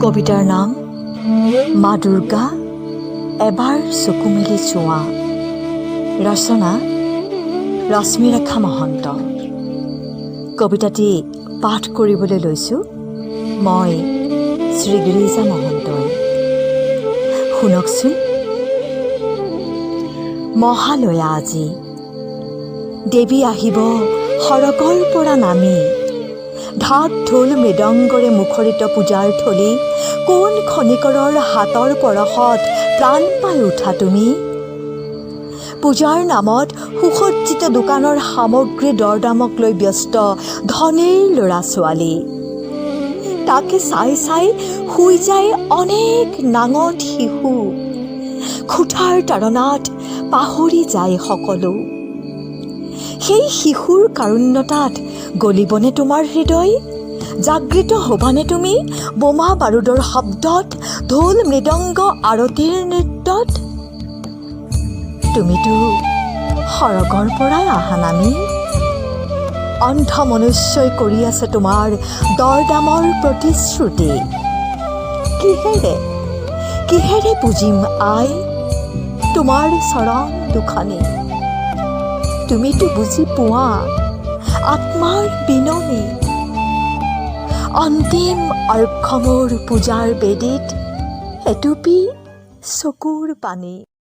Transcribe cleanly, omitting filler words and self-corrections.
কবিতাৰ নাম মা দুৰ্গা এবাৰ চকু মেলি চোৱা। ৰচনা ৰশ্মিৰেখা মহন্ত। কবিতাটি পাঠ কৰিবলৈ লৈছোঁ মই শ্ৰী গিৰিজা মহন্তই। শুনকচোন। মহালয়া আজি, দেৱী আহিব সৰগৰ পৰা নামি। ঢাক ঢোল মৃদংগৰে মুখৰিত পূজাৰ থলী, কোন খনিকৰৰ হাতৰ পৰশত প্ৰাণ পাই উঠা তুমি। পূজাৰ নামত সুসজ্জিত দোকানৰ সামগ্ৰী দৰদামক লৈ ব্যস্ত ধনীৰ ল'ৰা ছোৱালী। তাকে চাই চাই শুই যায় অনেক নাঙঠ শিশু। খুঠাৰ তাৰণাত পাহৰি যায় সকলো। সেই শিশুৰ কাৰুণ্যতাত গলিবনে তোমাৰ হৃদয়? জাগৃত হ'বানে তুমি বোমা বাৰুদৰ শব্দত, ঢোল মৃদংগ আৰতিৰ নৃত্যত? তুমিতো সৰগৰ পৰাই আহা নামি। অন্ধ মনুষ্যই কৰি আছে তোমাৰ দৰদামৰ প্ৰতিশ্ৰুতি। কিহেৰে বুজিম আই তোমাৰ চৰণ দুখনি? তুমিতো বুজি পোৱা আত্মাৰ বিননি। অন্তিম অৰ্ঘ্য মোৰ পূজাৰ বেদীত এটুপি চকুৰ পানী।